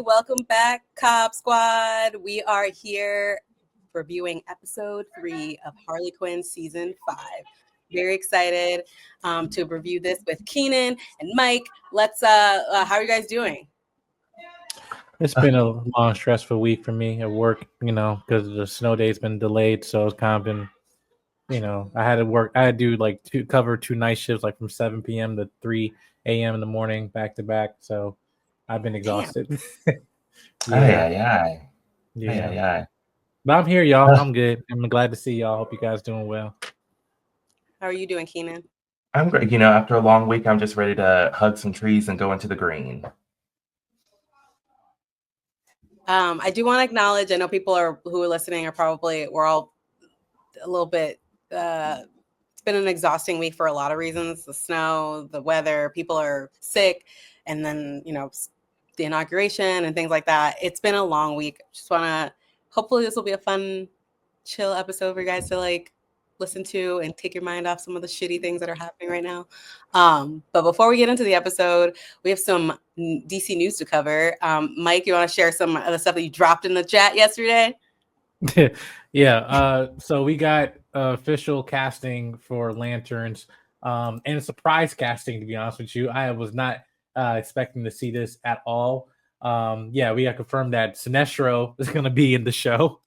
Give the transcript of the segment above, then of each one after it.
Welcome back, Cop Squad. We are here reviewing episode 3 of Harley Quinn season 5. Very excited to review this with Keenan and Mike. Let's how are you guys doing? It's been a long, stressful week for me at work, because the snow day's been delayed. So it's kind of been, I had to work. I had to do cover 2 night shifts, like from 7 p.m. to 3 a.m. in the morning, back to back. So I've been exhausted. Yeah. But I'm here, y'all. I'm good. I'm glad to see y'all. Hope you guys doing well. How are you doing, Keenan? I'm great. After a long week, I'm just ready to hug some trees and go into the green. I do want to acknowledge, I know people who are listening we're all a little bit, it's been an exhausting week for a lot of reasons. The snow, the weather, people are sick, and then, the inauguration and things like that. It's been a long week. Just want to, hopefully this will be a fun, chill episode for you guys to listen to and take your mind off some of the shitty things that are happening right now. But before we get into the episode, we have some DC news to cover. Mike, you want to share some of the stuff that you dropped in the chat yesterday? Yeah. So we got official casting for Lanterns, and surprise casting, to be honest with you. I was not expecting to see this at all. We got confirmed that Sinestro is going to be in the show.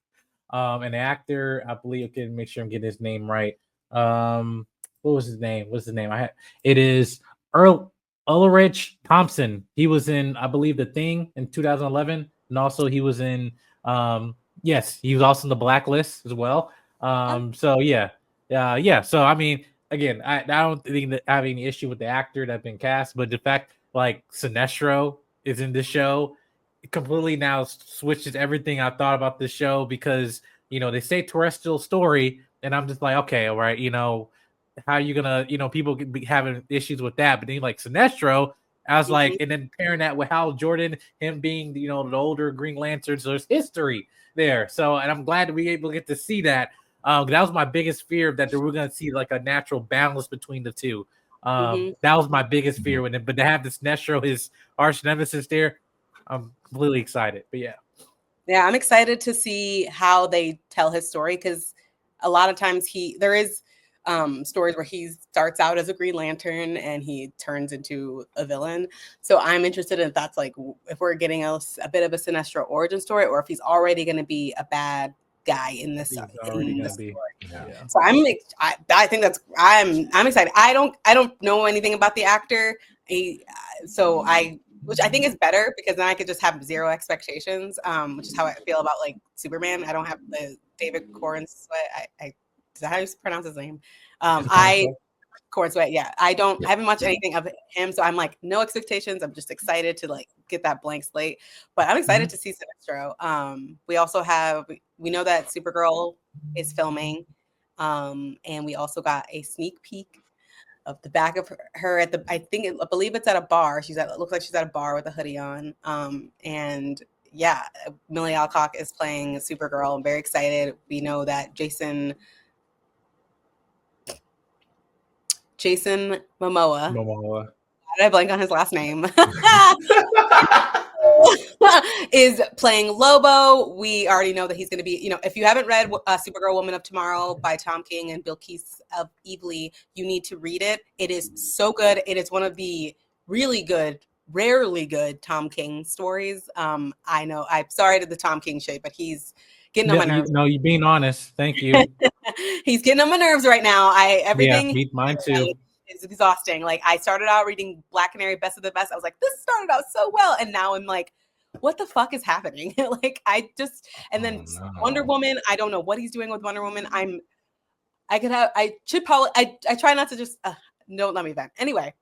An actor, I believe, okay, make sure I'm getting his name right. What was his name? It is Ulrich Thompson. He was in, I believe, The Thing in 2011, and also he was in, he was also in The Blacklist as well. So I mean, again, I don't think that I have any issue with the actor that's been cast, but the fact Sinestro is in the show, it completely now switches everything I thought about this show, because they say terrestrial story, and I'm just like, okay, all right, how are you gonna, people could be having issues with that, but then Sinestro, I was like, and then pairing that with Hal Jordan, him being the older Green Lantern, so there's history there. So, and I'm glad to be able to get to see that. That was my biggest fear, that we're gonna see a natural balance between the two. That was my biggest fear with it, but to have this Sinestro, his arch nemesis there, I'm completely excited. But yeah, I'm excited to see how they tell his story, because a lot of times there is stories where he starts out as a Green Lantern and he turns into a villain. So I'm interested in if that's if we're getting a bit of a Sinestro origin story, or if he's already going to be a bad guy in this story. Yeah. So I think I'm excited. I don't know anything about the actor, which I think is better, because then I could just have zero expectations, which is how I feel about Superman. I don't have the David Corn Sweat. Is that how you pronounce his name? Corn Sweat. Yeah, I haven't watched anything of him, so I'm no expectations. I'm just excited to get that blank slate. But I'm excited to see Sinestro. We know that Supergirl is filming, and we also got a sneak peek of the back of her at I believe it's at a bar. It looks like she's at a bar with a hoodie on. And yeah, Millie Alcock is playing Supergirl. I'm very excited. We know that Jason Momoa. How did I blank on his last name? Is playing Lobo. We already know that he's going to be, if you haven't read Supergirl Woman of Tomorrow by Tom King and Bilquis Evely, you need to read it. It is so good. It is one of the really good, rarely good Tom King stories. I know, I'm sorry to the Tom King shade, but he's getting on my nerves. No, you're being honest. Thank you. He's getting on my nerves right now. Mine too. It's exhausting. I started out reading Black Canary Best of the Best. I was like, this started out so well, and now I'm like, what the fuck is happening? Wonder Woman, I don't know what he's doing with Wonder Woman. I try not to just don't let me vent. Anyway,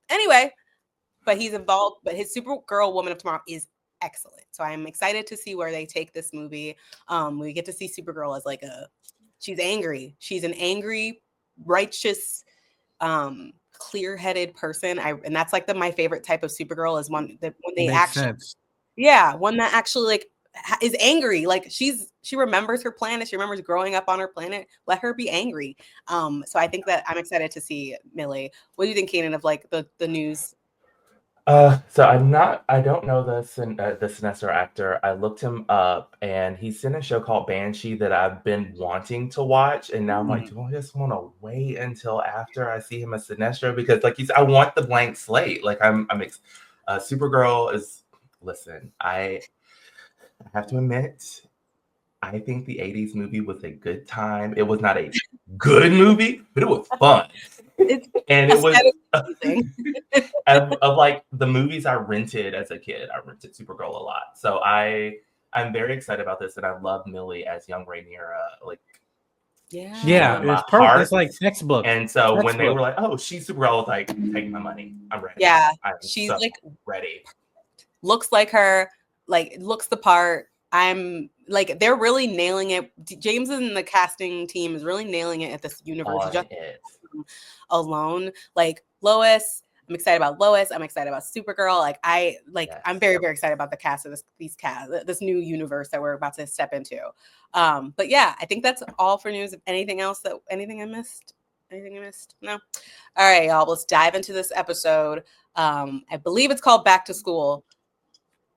but he's involved, but his Supergirl Woman of Tomorrow is excellent. So I'm excited to see where they take this movie. We get to see Supergirl as she's angry. She's an angry, righteous, clear-headed person. And that's my favorite type of Supergirl, is one that when they one that actually is angry. She remembers her planet. She remembers growing up on her planet. Let her be angry. So I think that I'm excited to see Millie. What do you think, Kanan, of the news? So I don't know the Sinestro actor. I looked him up, and he's in a show called Banshee that I've been wanting to watch, and now I'm like, do I just want to wait until after I see him as Sinestro? Because like I want the blank slate. Like Supergirl is. Listen, I have to admit, I think the 80s movie was a good time. It was not a good movie, but it was fun. And it was of like the movies I rented as a kid. I rented Supergirl a lot. So I'm very excited about this, and I love Millie as young Rhaenyra. Like, yeah, it's perfect. Heart. It's like textbook. And so when they were like, "Oh, she's Supergirl," I was like, "Take my money. I'm ready." Yeah, I'm she's so like ready. Looks like her, like looks the part. I'm like, they're really nailing it. James and the casting team is really nailing it at this universe. Just alone, like Lois. I'm excited about Lois. I'm excited about Supergirl. I'm very, very excited about the cast of this new universe that we're about to step into. But yeah, I think that's all for news. Anything I missed? Anything I missed? No. All right, y'all. Let's dive into this episode. I believe it's called Back to School,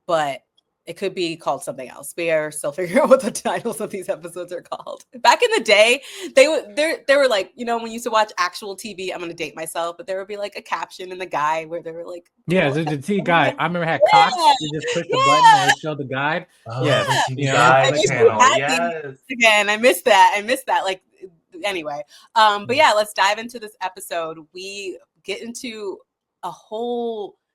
but it could be called something else. We are still figuring out what the titles of these episodes are called. Back in the day, they were like, when you used to watch actual TV, I'm going to date myself, but there would be like a caption in the guide where they were like, yeah, the TV guide. I remember it had Cox. You just push the button and it showed the guide. Yeah, the TV guide channel. Yes. Again, I missed that. Like, anyway. But yeah, let's dive into this episode. We get into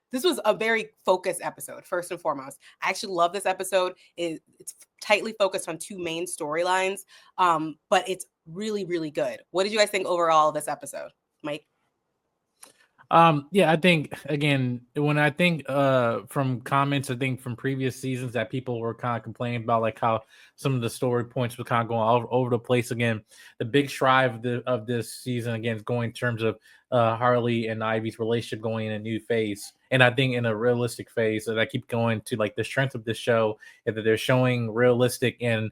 this was a very focused episode, first and foremost. I actually love this episode. It's tightly focused on two main storylines, but it's really, really good. What did you guys think overall of this episode, Mike? Yeah, I think again, when I think from comments, I think from previous seasons that people were kind of complaining about like how some of the story points were kind of going all over the place. Again, the big strive of this season again is going in terms of Harley and Ivy's relationship going in a new phase, and I think in a realistic phase. That I keep going to like the strength of this show is that they're showing realistic and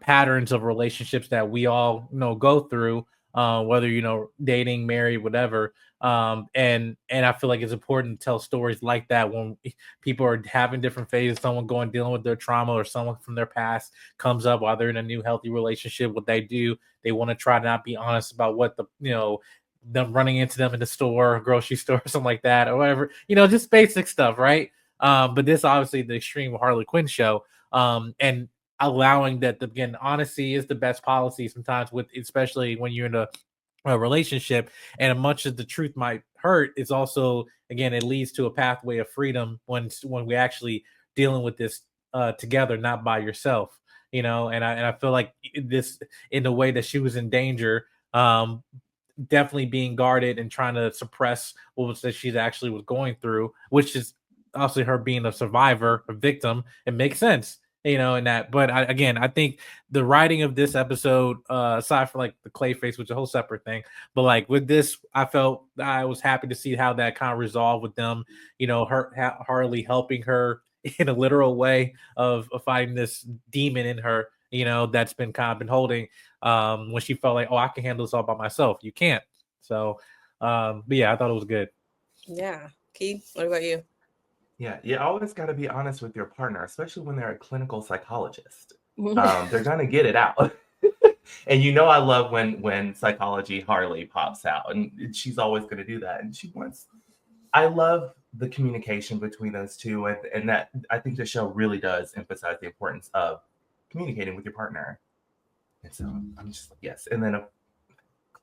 patterns of relationships that we all go through. Whether dating, married, whatever. And I feel like it's important to tell stories like that when people are having different phases, someone dealing with their trauma or someone from their past comes up while they're in a new healthy relationship. What they do, they want to try to not be honest about what them running into them in the store, grocery store, something like that, or whatever, just basic stuff, right? But this obviously the extreme Harley Quinn show. And allowing that again, honesty is the best policy sometimes, especially when you're in a relationship, and much as the truth might hurt, it's also again it leads to a pathway of freedom when we actually dealing with this together, not by yourself. And I feel like this, in the way that she was in danger, definitely being guarded and trying to suppress what was that she actually was going through, which is obviously her being a survivor, a victim. It makes sense, in that. But I think the writing of this episode, aside from like the Clayface, which is a whole separate thing, but like with this, I was happy to see how that kind of resolved with them. Harley helping her in a literal way of fighting this demon in her. That's been kind of been holding. When she felt like, oh, I can handle this all by myself. You can't. So, but yeah, I thought it was good. Yeah, Keith, what about you? Yeah, you always got to be honest with your partner, especially when they're a clinical psychologist. They're gonna get it out. And I love when psychology Harley pops out, and she's always gonna do that. And I love the communication between those two, and that I think the show really does emphasize the importance of communicating with your partner. And so I'm just yes. And then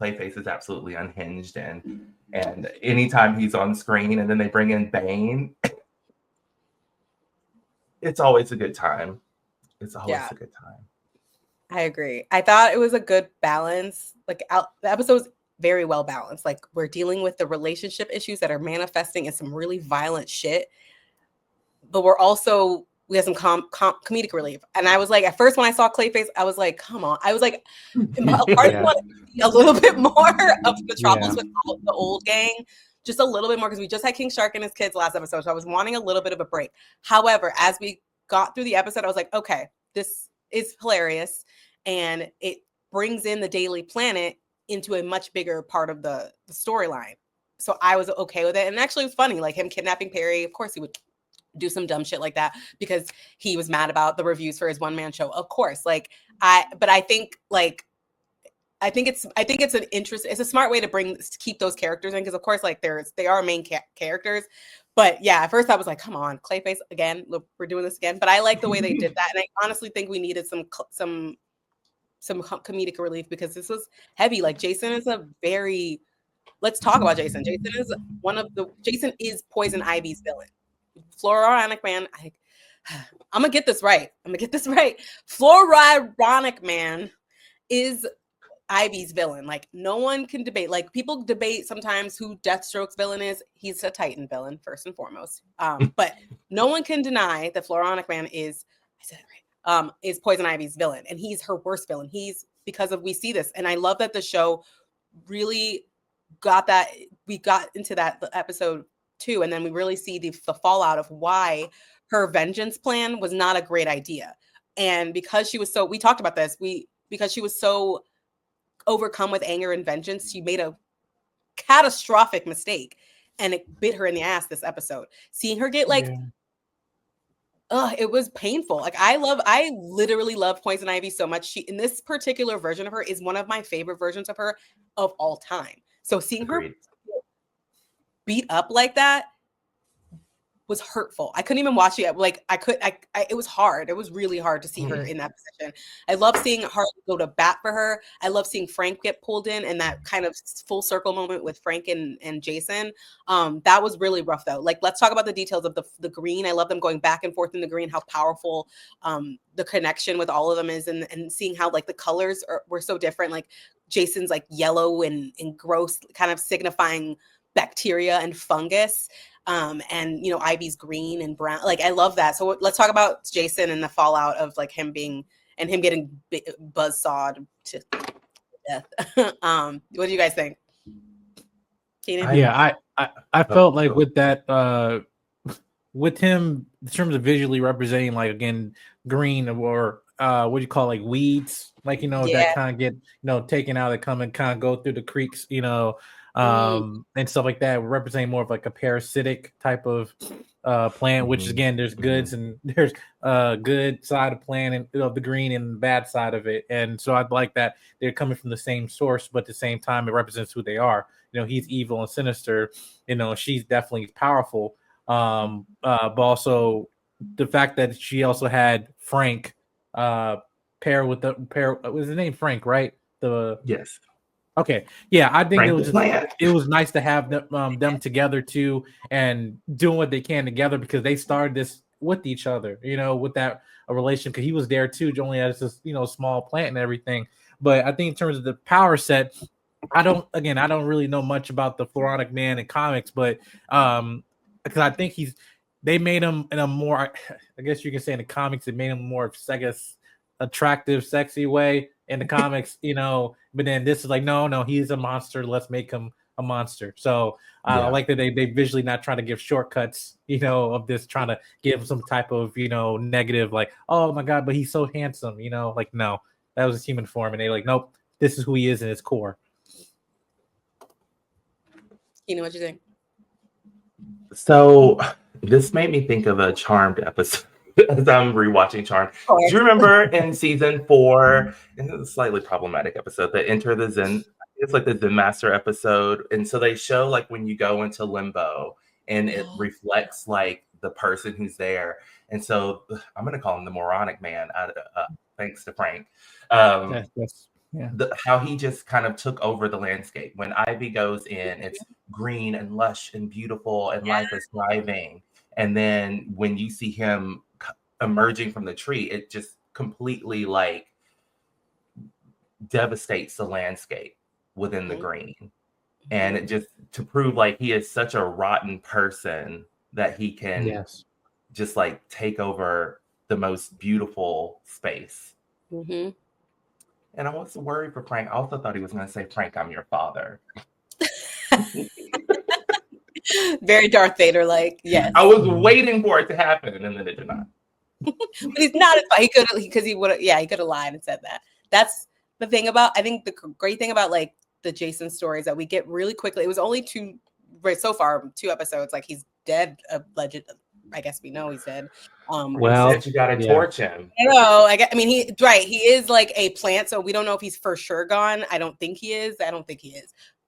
Clayface is absolutely unhinged, and anytime he's on screen, and then they bring in Bane. It's always a good time. It's always a good time. I agree. I thought it was a good balance. Like the episode's very well balanced. Like we're dealing with the relationship issues that are manifesting in some really violent shit, but we have some comedic relief. And I was like, at first when I saw Clayface, I was like, come on. I was like, part of me wanted to see a little bit more of the troubles with the old gang. Just a little bit more, because we just had King Shark and his kids last episode, so I was wanting a little bit of a break. However, as we got through the episode, I was like, okay, this is hilarious, and it brings in the Daily Planet into a much bigger part of the storyline. so I was okay with it. And actually it was funny, like him kidnapping Perry. Of course he would do some dumb shit like that because he was mad about the reviews for his one-man show. Of course. Like I think it's an interest. It's a smart way to keep those characters in, because of course, like they are main characters. But yeah, at first I was like, come on, Clayface again. Look, we're doing this again. But I like the way they did that, and I honestly think we needed some comedic relief, because this was heavy. Like Jason is let's talk about Jason. Jason is Poison Ivy's villain. Floronic Man. I'm gonna get this right. Floronic Man is Ivy's villain. Like no one can debate. Like people debate sometimes who Deathstroke's villain is. He's a Titan villain first and foremost. But no one can deny that Floronic Man is, I said it right, is Poison Ivy's villain, and he's her worst villain. We see this, and I love that the show really got that. We got into that episode 2, and then we really see the fallout of why her vengeance plan was not a great idea. And because she was so, we talked about this, because she was so overcome with anger and vengeance, she made a catastrophic mistake, and it bit her in the ass this episode. Seeing her get it was painful. Like I literally love Poison Ivy so much. She, in this particular version of her, is one of my favorite versions of her of all time. So seeing her beat up like that was hurtful. I couldn't even watch it. Like it was hard. It was really hard to see her in that position. I love seeing Harley go to bat for her. I love seeing Frank get pulled in, and that kind of full circle moment with Frank and Jason. That was really rough though. Like, let's talk about the details of the green. I love them going back and forth in the green, how powerful the connection with all of them is, and seeing how like the colors were so different. Like Jason's like yellow and gross, kind of signifying bacteria and fungus. And Ivy's green and brown. Like I love that. So let's talk about Jason and the fallout of like him getting buzzsawed to death. What do you guys think? Keenan? Yeah, I felt like with that with him in terms of visually representing, like again, green or what do you call like weeds, like that kind of get taken out, that come and kind of go through the creeks, and stuff like that, representing more of like a parasitic type of plant, which again, there's goods and there's good side of plant and the green and the bad side of it. And so I'd like that they're coming from the same source, but at the same time, it represents who they are. He's evil and sinister, she's definitely powerful. But also the fact that she also had Frank pair with was his name Frank, right? Yes. Okay. Yeah, I think it was nice to have them together too, and doing what they can together, because they started this with each other, with that relation, because he was there too, only as this, small plant and everything. But I think in terms of the power set, I don't really know much about the Floronic Man in comics, but because I think they made him in a more, I guess you can say in the comics, they made him more, I guess, attractive, sexy way in the comics, but then this is like, no, he's a monster. Let's make him a monster. So I like that they visually not trying to give shortcuts, of this, trying to give some type of, negative, like, oh my God, but he's so handsome, like, no, that was his human form. And they like, nope, this is who he is in his core. What you think? So this made me think of a Charmed episode. As I'm rewatching Charmed. Do you remember in season 4, and it's a slightly problematic episode, the Enter the Zen, it's like the Zen Master episode. And so they show like when you go into limbo and it reflects like the person who's there. And so I'm going to call him the Moronic Man, thanks to Frank. How he just kind of took over the landscape. When Ivy goes in, it's green and lush and beautiful and life is thriving. And then when you see him emerging from the tree, it just completely like devastates the landscape within the green. And it just to prove like he is such a rotten person that he can just like take over the most beautiful space. And I was worried for Frank. I also thought he was going to say, Frank, I'm your father. Very Darth Vader like. Yes, I was waiting for it to happen, and then it did not. But he's not. He could have lied and said that. That's the thing about, I think the great thing about like the Jason stories that we get really quickly. It was only 2 right so far 2 episodes, like he's dead, alleged. I guess we know he's dead. Well, Except you gotta torch him. No, I mean he is like a plant, so we don't know if he's for sure gone. I don't think he is.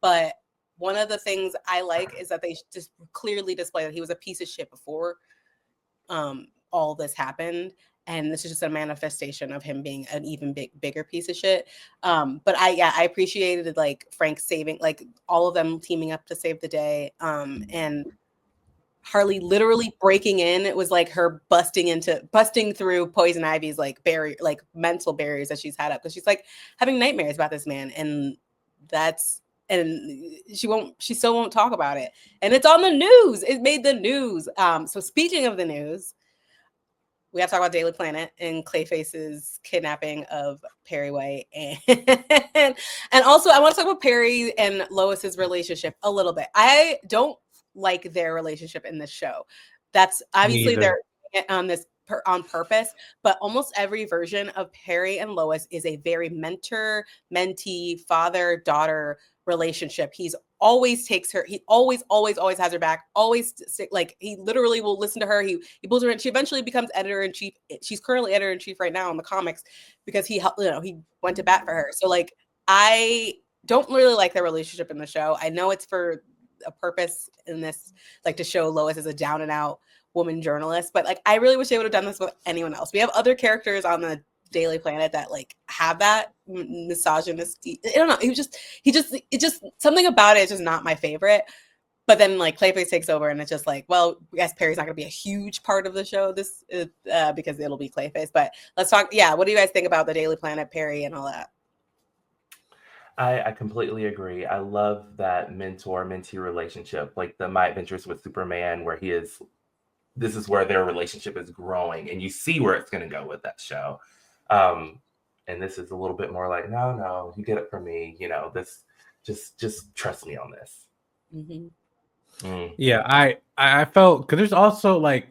But one of the things I like is that they just clearly display that he was a piece of shit before all this happened, and this is just a manifestation of him being an even bigger piece of shit. But I appreciated like Frank saving, like all of them teaming up to save the day, and Harley literally breaking in. It was like her busting through Poison Ivy's like mental barriers that she's had up, because she's like having nightmares about this man, and she still won't talk about it, and it's on the news. It made the news. So speaking of the news, we have to talk about Daily Planet and Clayface's kidnapping of Perry White, and also I want to talk about Perry and Lois's relationship a little bit. I don't like their relationship in this show. That's obviously they're on purpose, but almost every version of Perry and Lois is a very mentor-mentee, father-daughter relationship. He always has her back, always like he literally will listen to her. He pulls her in. She eventually becomes editor-in-chief. She's currently editor-in-chief right now in the comics because he went to bat for her. So like I don't really like their relationship in the show. I know it's for a purpose in this, like to show Lois as a down and out woman journalist, but like I really wish they would have done this with anyone else. We have other characters on the Daily Planet that like have that misogynist. I don't know. It just something about it is just not my favorite. But then like Clayface takes over, and it's just like, well, I guess Perry's not going to be a huge part of the show because it'll be Clayface. But let's talk. Yeah, what do you guys think about the Daily Planet, Perry, and all that? I completely agree. I love that mentor-mentee relationship, like the My Adventures with Superman, where this is where their relationship is growing, and you see where it's going to go with that show. And this is a little bit more like, no, you get it from me. This, just trust me on this. Mm-hmm. Yeah, I felt, because there's also like,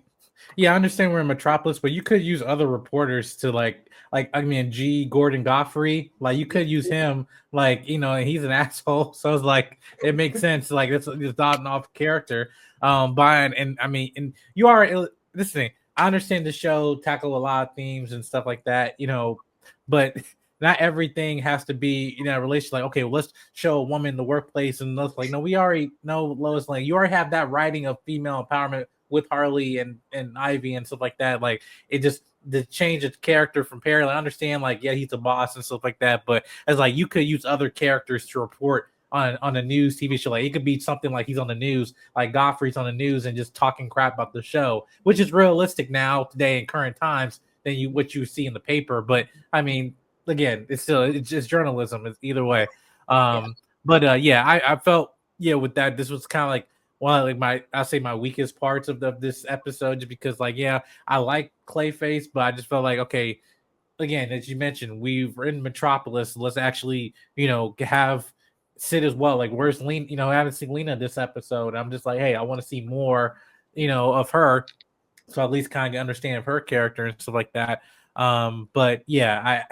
I understand we're in Metropolis, but you could use other reporters to like I mean, Gordon Godfrey, like you could use him, like he's an asshole, so it's like it makes sense, like it's not an off character. And I mean, and you are listening. I understand the show tackle a lot of themes and stuff like that, but not everything has to be a relation. Like, okay, well, let's show a woman in the workplace, and let's like, no, we already know Lois Lane. You already have that writing of female empowerment with Harley and Ivy and stuff like that. Like, it just the change of character from Perry. I understand, like, yeah, he's a boss and stuff like that, but it's like you could use other characters to report on a news TV show. Like, it could be something like he's on the news, like Godfrey's on the news and just talking crap about the show, which is realistic now today in current times than what you see in the paper. But I mean, again, it's just journalism. It's either way. But I felt with that, this was kind of like one of like my weakest parts of this episode, just because like I like Clayface, but I just felt like, okay, again, as you mentioned, we're in Metropolis. Let's actually have Sid as well. Like, where's Lena? I haven't seen Lena this episode. I'm just like, hey, I want to see more of her, so at least kind of understand of her character and stuff like that. But I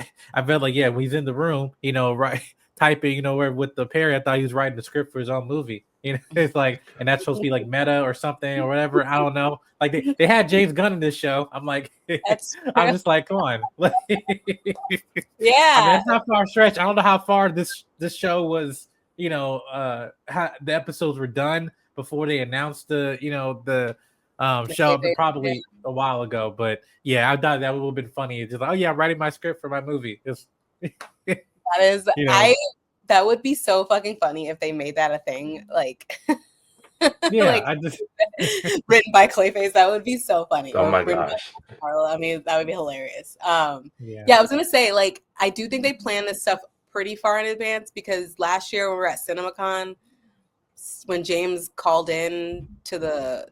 felt like when he's in the room, right, typing, where with the Perry, I thought he was writing the script for his own movie. It's like, and that's supposed to be like meta or something or whatever. I don't know. Like they had James Gunn in this show. I'm like, I'm just like, come on. I mean, it's not far stretch. I don't know how far this show was. How the episodes were done before they announced the show, probably a while ago. But I thought that would have been funny. It's just like, I'm writing my script for my movie. That would be so fucking funny if they made that a thing. Like, I just written by Clayface. That would be so funny. Oh my gosh! I mean, that would be hilarious. I was gonna say, like, I do think they plan this stuff pretty far in advance, because last year when we were at CinemaCon, when James called in to the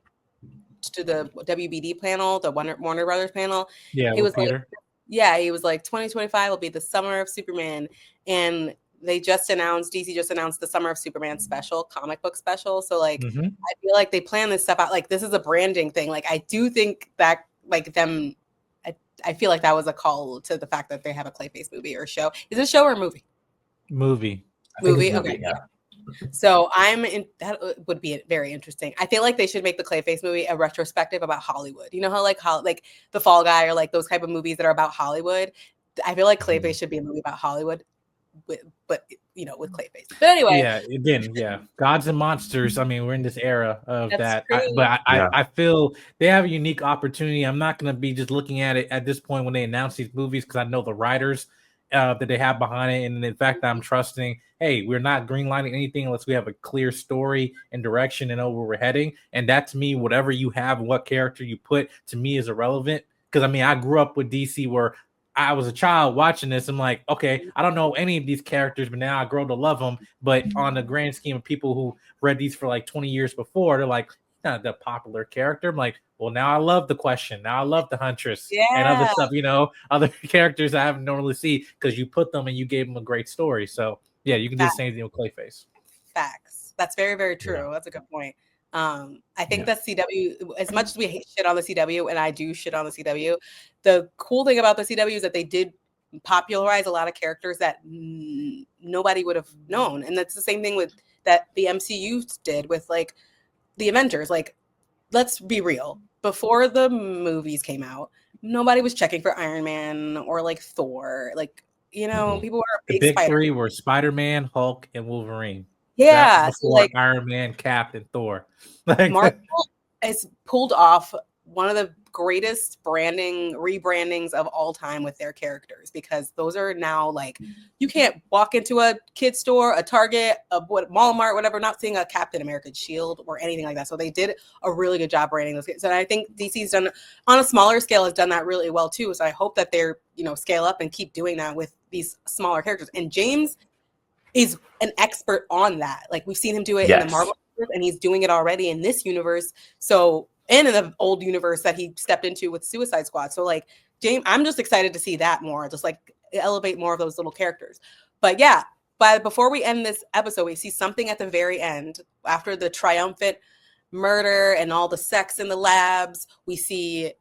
WBD panel, the Warner Brothers panel, he was Peter. He was like 2025 will be the summer of Superman, and DC just announced the Summer of Superman special, comic book special. So like, I feel like they plan this stuff out. Like, this is a branding thing. Like, I do think that like them, I feel like that was a call to the fact that they have a Clayface movie or show. Is it a show or a movie? Movie. Okay. So that would be very interesting. I feel like they should make the Clayface movie a retrospective about Hollywood. You know how like the Fall Guy or like those type of movies that are about Hollywood. I feel like Clayface should be a movie about Hollywood, but with Clayface. But anyway, Yeah, again, yeah, gods and monsters. I mean, we're in this era of that's that. true. I feel they have a unique opportunity. I'm not going to be just looking at it at this point when they announce these movies because I know the writers that they have behind it, and in fact, I'm trusting. Hey, we're not greenlighting anything unless we have a clear story and direction and know where we're heading. And that to me, whatever you have, what character you put, to me is irrelevant. Because I mean, I grew up with DC where I was a child watching this. I'm like, okay, I don't know any of these characters, but now I grow to love them. But on the grand scheme of people who read these for like 20 years before, they're like, not the popular character. I'm like, well, now I love the Question. Now I love the Huntress and other stuff, other characters I haven't normally see because you put them and you gave them a great story. So yeah, you can do the same thing with Clayface. Facts. That's very, very true. Yeah. That's a good point. I think that CW, as much as we hate shit on the CW, and I do shit on the CW, the cool thing about the CW is that they did popularize a lot of characters that nobody would have known. And that's the same thing with that the MCU did with like the Avengers. Like, let's be real. Before the movies came out, nobody was checking for Iron Man or like Thor. Like, people were the big three were Spider-Man, Hulk, and Wolverine. Yeah, so like Iron Man, Cap, and Thor. Marvel has pulled off one of the greatest rebrandings of all time with their characters, because those are now like, you can't walk into a kid store, a Target, Walmart, whatever, not seeing a Captain America shield or anything like that. So they did a really good job branding those kids. And I think DC's done on a smaller scale has done that really well too. So I hope that they're scale up and keep doing that with these smaller characters. And James is an expert on that. Like, we've seen him do it in the Marvel universe, and he's doing it already in this universe. So, and in the old universe that he stepped into with Suicide Squad. So like, James, I'm just excited to see that more, just like elevate more of those little characters. But yeah, before we end this episode, we see something at the very end after the triumphant murder and all the sex in the labs. We see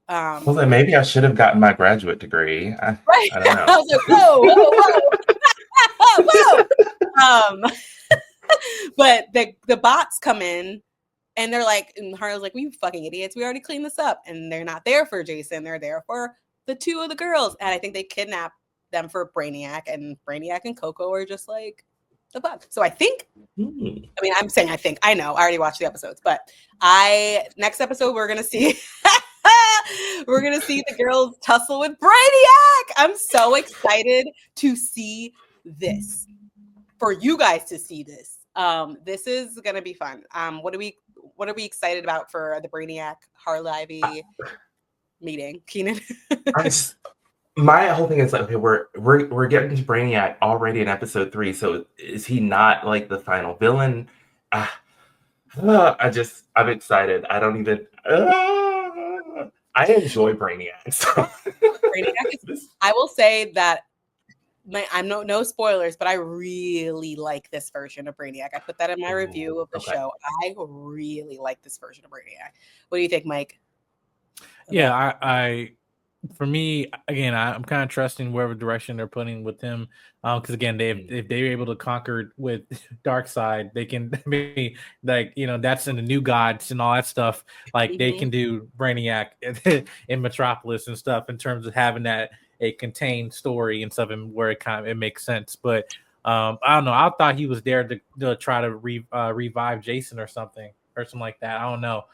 well, then maybe I should have gotten my graduate degree. I don't know. I was like, whoa. But the bots come in and they're like, and Harley's like, we fucking idiots, we already cleaned this up. And they're not there for Jason, they're there for the two of the girls. And I think they kidnap them for Brainiac, and Brainiac and Coco are just like the fuck. So I think, I'm saying I know, I already watched the episodes, but next episode we're gonna see the girls tussle with Brainiac. I'm so excited to see this, for you guys to see this. This is gonna be fun. What are we excited about for the Brainiac Harley Ivy meeting, Keenan? My whole thing is like, okay, we're getting to Brainiac already in episode 3. So is he not like the final villain? I'm excited. I don't even. I enjoy Brainiac. So. Brainiac I will say that I'm no spoilers, but I really like this version of Brainiac. I put that in my review of the show. I really like this version of Brainiac. What do you think, Mike? Yeah, I for me, again, I'm kind of trusting wherever direction they're putting with him, because again, if they're able to conquer with Darkseid, they can be like, that's in the New Gods and all that stuff. Like they can do Brainiac in Metropolis and stuff in terms of having that a contained story and stuff, and where it makes sense. But I don't know. I thought he was there to try to revive Jason or something like that. I don't know.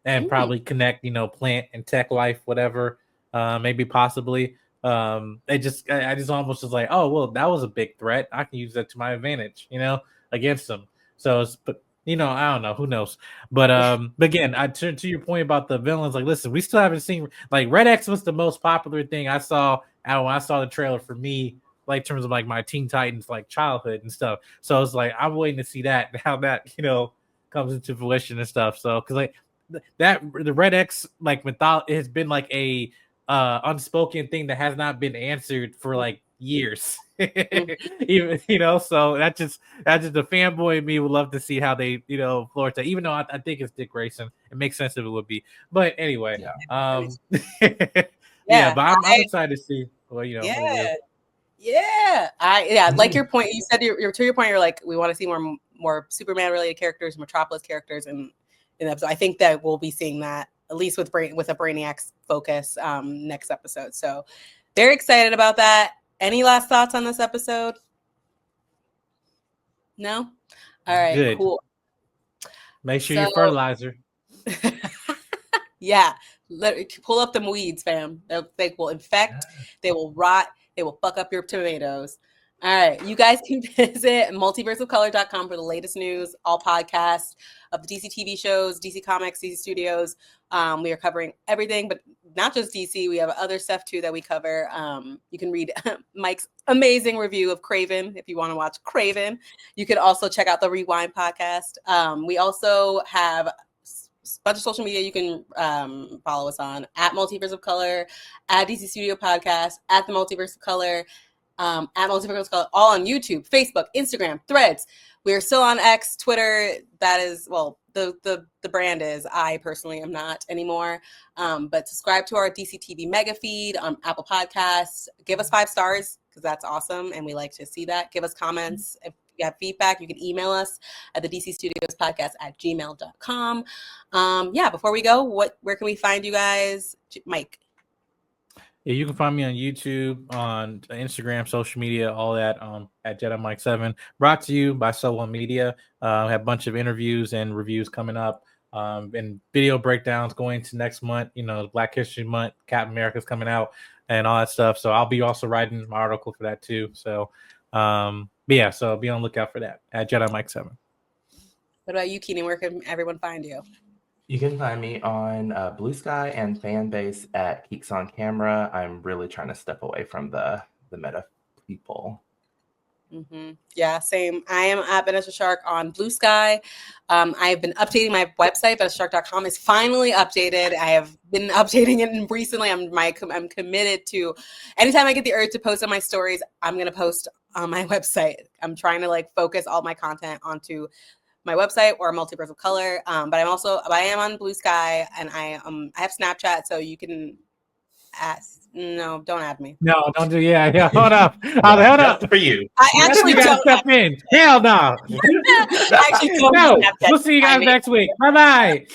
And probably connect, plant and tech life, whatever, maybe possibly. I just almost was like, oh, well, that was a big threat. I can use that to my advantage, against them. So but I don't know, who knows. But again, to your point about the villains, like, listen, we still haven't seen, like, Red X was the most popular thing I saw when I saw the trailer for me, like, in terms of like my Teen Titans, like, childhood and stuff. So it's like, I'm waiting to see that, how that, comes into fruition and stuff. So, because like, that the Red X like mythology has been like a unspoken thing that has not been answered for like years. Even so that's just the fanboy in me would love to see how they floor that, even though I think it's Dick Grayson. It makes sense if it would be, but anyway. But I'm excited to see. Well, Yeah, like your point. You said you're to your point. You're like, we want to see more Superman related characters, Metropolis characters, in the episode. I think that we'll be seeing that at least with a Brainiac focus next episode. So very excited about that. Any last thoughts on this episode? No. All right. Good. Cool. Make sure you fertilizer. Yeah. Pull up them weeds, fam. They will infect. They will rot. They will fuck up your tomatoes. All right. You guys can visit multiverseofcolor.com for the latest news, all podcasts of the DC TV shows, DC Comics, DC Studios. We are covering everything, but not just DC. We have other stuff too that we cover. You can read Mike's amazing review of Craven if you want to watch Craven. You can also check out the Rewind podcast. We also have a bunch of social media you can follow us on at Multiverse of Color, at DC Studio Podcast, at the Multiverse of Color, at Multiverse of Color, all on YouTube, Facebook, Instagram, Threads. We are still on X, Twitter. That is, well, the brand is. I personally am not anymore. But subscribe to our DC TV mega feed on Apple Podcasts. Give us 5 stars because that's awesome, and we like to see that. Give us comments. If you have feedback, you can email us at the DC Studios Podcast at gmail.com. Before we go, where can we find you guys? Mike? Yeah, you can find me on YouTube, on Instagram, social media, all that at Jedi Mike 7. Brought to you by Solo Media. I have a bunch of interviews and reviews coming up, and video breakdowns going to next month. Black History Month, Captain America's coming out, and all that stuff. So I'll be also writing my article for that too. So, so be on the lookout for that at Jedi Mike 7. What about you, Keenan? Where can everyone find you? You can find me on Blue Sky and Fanbase at Geeks on Camera. I'm really trying to step away from the meta people. Mm-hmm. Yeah, same. I am at Vanessa Shark on Blue Sky. I have been updating my website. VanessaShark.com is finally updated. I have been updating it recently. I'm committed to, anytime I get the urge to post on my stories, I'm going to post on my website. I'm trying to focus all my content onto my website or Multiverse of Color. But I am on Blue Sky, and I have Snapchat, so you can ask. No, don't add me. No, don't do. Yeah. Hold up. Hold up for you. I actually don't step in. Hell no. I actually don't. No. We'll see you guys next week. Bye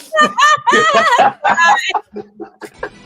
bye.